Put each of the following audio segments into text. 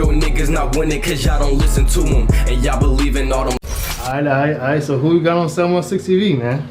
Real niggas not winning cause y'all don't listen to them. And y'all believe in all them. Alright, so who you got on 716 TV, man?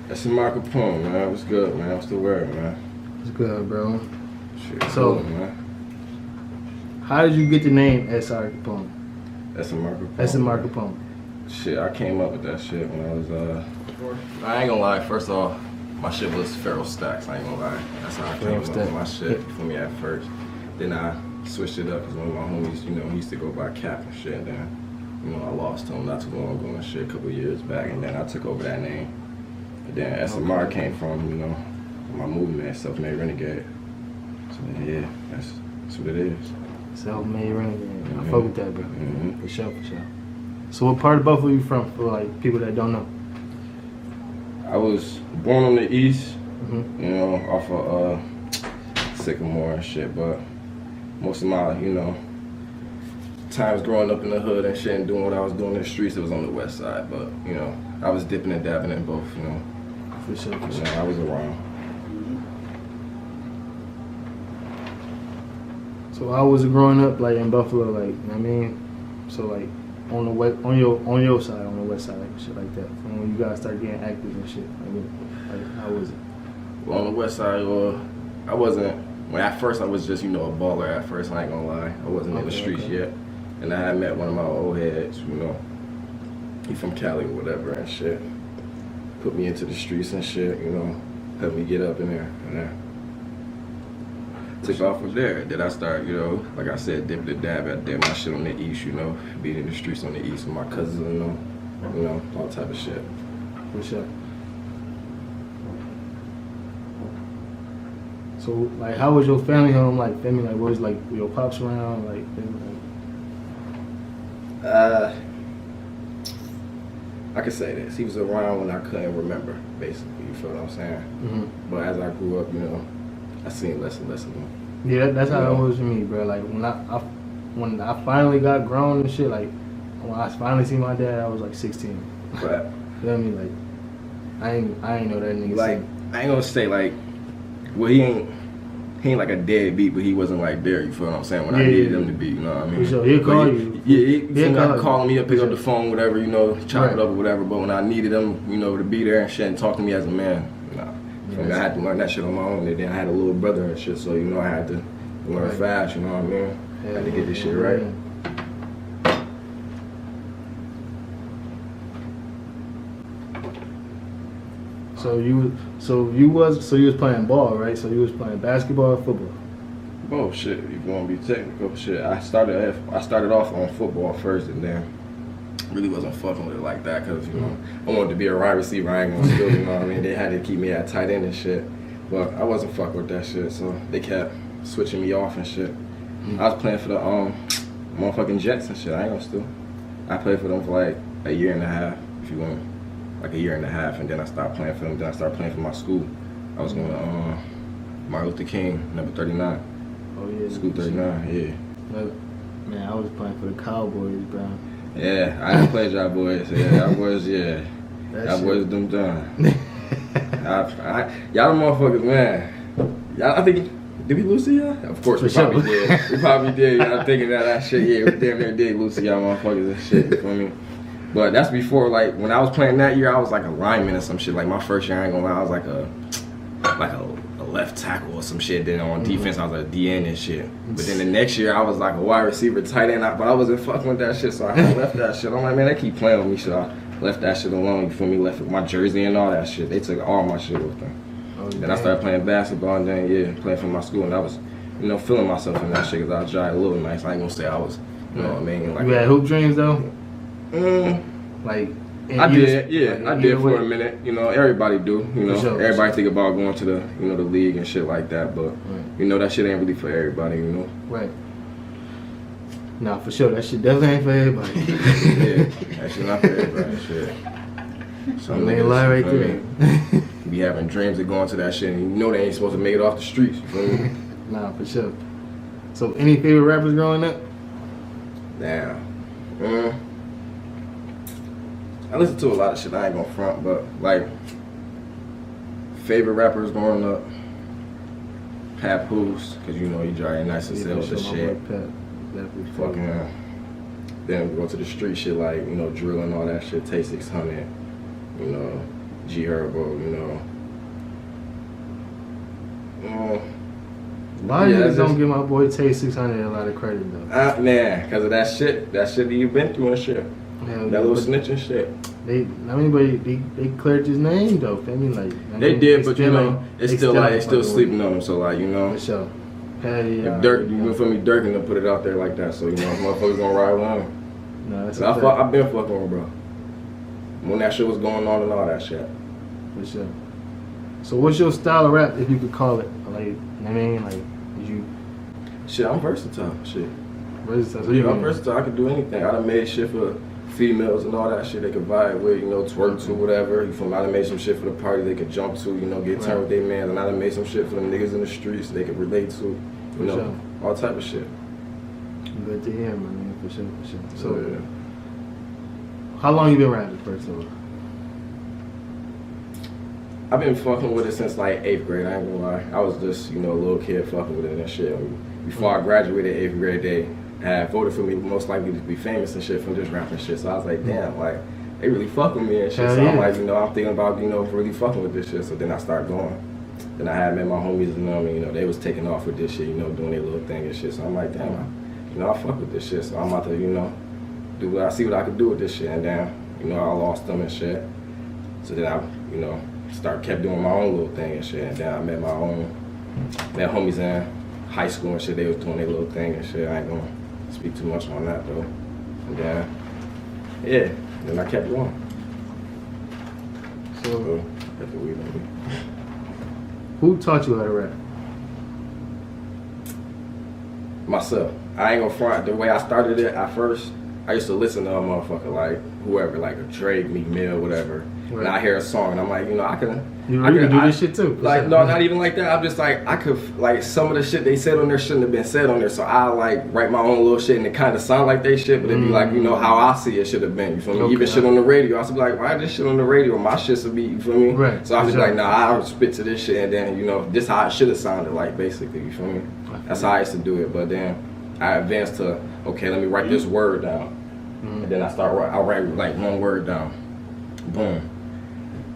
SMR CAPONE, man. What's good, man? What's the word, man? What's good, bro? Shit, So, cool, man. How did you get the name SR Capone? SMR CAPONE. SMR Capone. Shit, I came up with that shit when I was, I ain't gonna lie, first off, my shit was Feral Stacks, I ain't gonna lie. That's how I came up with my shit for me at first. Then I switched it up because one of my homies, you know, he used to go by Cap and shit. Then, you know, I lost him not too long ago and shit, a couple years back, and then I took over that name. And then SMR came from, you know, my movement, Self-Made Renegade. So yeah, that's what it is. Self-Made Renegade. I fuck with that, bro. For sure, for sure. So what part of Buffalo you from, for like people that don't know? I was born on the east, you know, off of Sycamore and shit, but most of my, you know, times growing up in the hood and shit and doing what I was doing in the streets, it was on the west side. But, you know, I was dipping and dabbing in both, you know. For sure, for You sure. know, I was around. So how was it growing up, like in Buffalo, like, you know what I mean? So like on the west, on your side, on the west side, like shit like that. From when you guys started getting active and shit. Like how was it? Well, on the west side, I wasn't, when at first I was just, you know, a baller at first, I ain't gonna lie. I wasn't in the streets yet. And I had met one of my old heads, you know. He from Cali or whatever and shit. Put me into the streets and shit, you know. Helped me get up in there and there. Took off from there. Then I started, you know, like I said, dip the dab. I did my shit on the east, you know. Being in the streets on the east with my cousins and them, you know, all type of shit. For sure. So like how was your family home, like family, like was like your pops around, like I could say this. He was around when I couldn't remember, basically, you feel what I'm saying? But as I grew up, you know, I seen less and less of him. Yeah, that's how it was for me, bro. Like when I finally got grown and shit, like when I finally seen my dad, I was like 16. But You know what I mean? Like I ain't know that nigga. like I ain't gonna say like, well, he ain't like a deadbeat, but he wasn't like there. You feel what I'm saying? When I needed him to be, you know what I mean? For sure, he'll call you. He'll call me up, pick up the phone, whatever, you know, chop it up or whatever. But when I needed him, you know, to be there and shit and talk to me as a man, nah. I had to learn that shit on my own. And then I had a little brother and shit, so you know I had to learn fast. You know what I mean? I had to get this shit right. So you was playing ball, right? So you was playing basketball or football? Oh shit, if you want to be technical, shit. I started off on football first, and then really wasn't fucking with it like that because, you know, I wanted to be a wide receiver. I ain't gonna steal, you know what I mean? They had to keep me at tight end and shit, but I wasn't fucking with that shit, so they kept switching me off and shit. I was playing for the motherfucking Jets and shit. I ain't gonna steal. I played for them for like a year and a half, if you want. Like a year and a half, and then I stopped playing for them. Then I started playing for my school. I was going to Martin Luther King, number 39. Oh yeah. School 39, yeah. Man, I was playing for the Cowboys, bro. Yeah, I didn't play y'all boys. Yeah, y'all boys, yeah. Y'all boys them done. Y'all motherfuckers, man. Y'all, I think, did we lose to y'all? Of course, we probably did. We probably did. Y'all thinking that shit, yeah, we damn near did lose to y'all motherfuckers and shit, you feel me? But that's before, like, when I was playing that year, I was like a lineman or some shit. Like, my first year, I ain't gonna lie, I was like a left tackle or some shit. Then on defense, I was a DN and shit. But then the next year, I was like a wide receiver, tight end. But I wasn't fucking with that shit, so I left that shit. I'm like, man, they keep playing with me, so I left that shit alone. You feel me? Left my jersey and all that shit. They took all my shit with them. Then I started playing basketball, and then, yeah, playing for my school. And I was, you know, feeling myself in that shit because I was trying a little nice. I ain't gonna say I was, you know what I mean? Like, you had hoop dreams, though? Like, I did, yeah, I did for a minute. You know, everybody do. You know, everybody think about going to the, you know, the league and shit like that. But you know, that shit ain't really for everybody. You know. Right. Nah, for sure, that shit definitely ain't for everybody. Yeah, that shit not for everybody. Shit. Some ain't lie right there. Be having dreams of going to that shit, and you know they ain't supposed to make it off the streets. You feel me? Nah, for sure. So, any favorite rappers growing up? Damn. I listen to a lot of shit, I ain't gonna front, but like, favorite rappers growing up, Papoose, cause you know he dry nice and sell the shit. Fucking Then go to the street shit like, you know, drill and all that shit, Tay 600, you know, G Herbo, you know. A lot of niggas don't give my boy Tay 600 a lot of credit though. Man, because of that shit that you've been through and shit. Hell That yeah, little but snitching shit. they cleared his name though. I mean, like They did, but you know, they it's still sleeping on him. So like, you know, For sure. Hell yeah. if Dirk, you feel me, Dirk gonna put it out there like that. So you know, motherfuckers gonna ride with him. No, that's So I've been fucking with him, bro. When that shit was going on and all that shit. For sure. So what's your style of rap, if you could call it? Like, I mean, like, is you Shit, I'm versatile. Shit. versatile? So Yeah, I'm versatile. I can do anything. I done made shit for females and all that shit they could vibe with, you know, twerk to, whatever. You feel me? I done made some shit for the party they could jump to, you know, get turned with their man. And I done made some shit for them niggas in the streets they could relate to, you know, sure. all type of shit. Good to hear, man. For sure, for sure. So, Yeah. how long you been rapping, first of all? I've been fucking with it since like 8th grade, I ain't gonna lie. I was just, you know, a little kid fucking with it and shit. Before I graduated 8th grade, they had voted for me most likely to be famous and shit from just rapping shit. So I was like, damn, like, they really fuck with me and shit. Hell So yeah. I'm like, you know, I'm thinking about, you know, really fucking with this shit. So then I started going. Then I had met my homies and them, and, you know, they was taking off with this shit, you know, doing their little thing and shit. So I'm like, damn, you know, I fuck with this shit. So I'm about to, you know, see what I can do with this shit. And then, you know, I lost them and shit. So then I, you know, kept doing my own little thing and shit. And then I met homies in high school and shit. They was doing their little thing and shit. I ain't gonna speak too much on that though. And then, yeah, then I kept going. So, Got the weed on me. who taught you how to rap? Myself. I ain't gonna front. The way I started it at first, I used to listen to a motherfucker like whoever, like a Drake, Meek Mill, whatever. Right. And I hear a song and I'm like, you know, I can You can do this shit too. for Like, sure. no, not even like that. I'm just like, I could, like, some of the shit they said on there shouldn't have been said on there. So I, like, write my own little shit and it kind of sound like they shit, but it'd be like, you know, how I see it should have been. You feel me? Okay. Even shit on the radio. I should be like, why this shit on the radio? My shit should be, you feel me? Right. So I was For like, sure. nah, I'll spit to this shit and then, you know, this how it should have sounded like, basically. You feel me? That's how I used to do it. But then I advanced to, okay, let me write this word down. And then I write like one word down. Boom.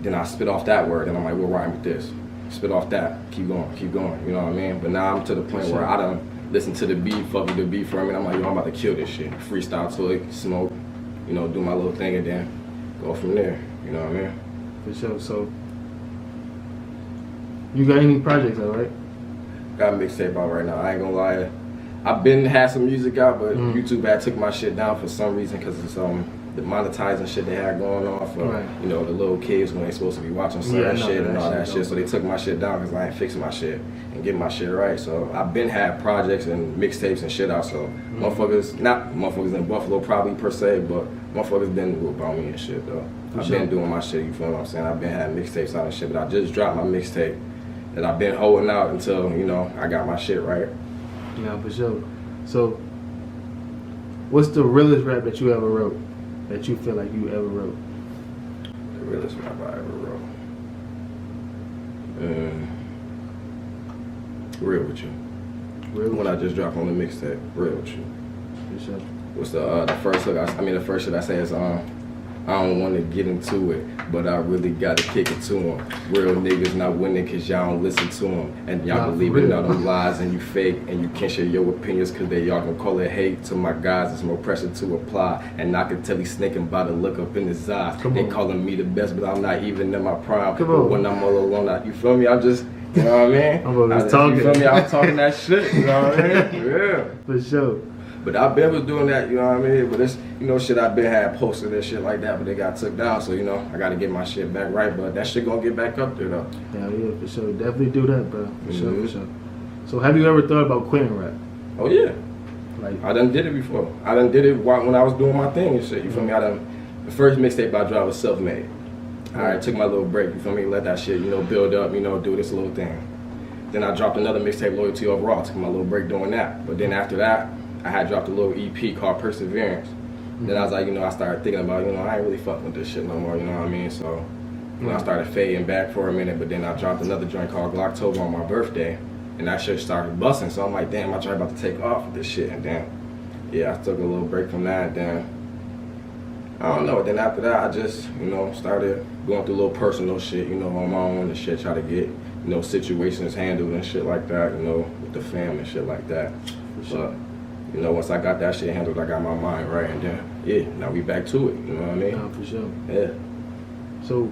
Then I spit off that word, and I'm like, we'll rhyme with this. Spit off that, keep going, you know what I mean? But now I'm to the point where I done listen to the beat, fuck with the beat for me, and I'm like, yo, I'm about to kill this shit. Freestyle to it, smoke, you know, do my little thing, and then go from there, you know what I mean? For sure. So, you got any projects out, right? Got a mixtape out right now, I ain't gonna lie. I've been had some music out, but YouTube had took my shit down for some reason, because it's the monetizing shit they had going on for, you know, the little kids when they supposed to be watching certain shit and all that shit. So they took my shit down because I ain't fixing my shit and getting my shit right. So I've been had projects and mixtapes and shit out. So not motherfuckers in Buffalo probably per se, but motherfuckers been about me and shit though. I've been doing my shit, you feel what I'm saying? I've been had mixtapes out and shit, but I just dropped my mixtape that I've been holding out until, you know, I got my shit right. Yeah, for sure. So, what's the realest rap that you ever wrote? That you feel like you ever wrote? The realest rap I ever wrote. Real with you. Real When I just dropped on the mixtape, real with you. For sure. What's the first hook? The first shit I say is I don't want to get into it, but I really gotta kick it to them. Real niggas not winning cause y'all don't listen to them. And y'all believe in all them lies and you fake and you can't share your opinions cause they y'all gonna call it hate. To my guys, it's more pressure to apply. And I can tell he's snaking by the look up in his eyes. They calling me the best, but I'm not even in my prime. But when I'm all alone, you feel me? I'm just, you know what I mean? I'm talking. You feel me? I'm talking that shit, you know what I mean? Yeah. For sure. But I've been was doing that, you know what I mean? But it's, you know, shit I've been had posted and shit like that, but they got took down. So, you know, I got to get my shit back right. But that shit going to get back up there, though. Yeah, for sure. Definitely do that, bro. For sure. So, have you ever thought about quitting rap? Oh, yeah. Like, I done did it before. I done did it when I was doing my thing and shit. You feel me? The first mixtape I dropped was self-made. I took my little break, you feel me? Let that shit, you know, build up, you know, do this little thing. Then I dropped another mixtape, Loyalty Overall. Took my little break doing that. But then after that, I had dropped a little EP called Perseverance. Then I was like, you know, I started thinking about, you know, I ain't really fucking with this shit no more, you know what I mean? So, you know, I started fading back for a minute, but then I dropped another joint called Glocktober on my birthday, and that shit started busting. So I'm like, damn, I tried about to take off with this shit, and then yeah, I took a little break from that. Then I don't know. Then after that, I just started going through a little personal shit, on my own and shit, try to get situations handled and shit like that, with the fam and shit like that. For sure. But once I got that shit handled, I got my mind right, and then now we back to it. You know what I mean? Nah, for sure. Yeah. So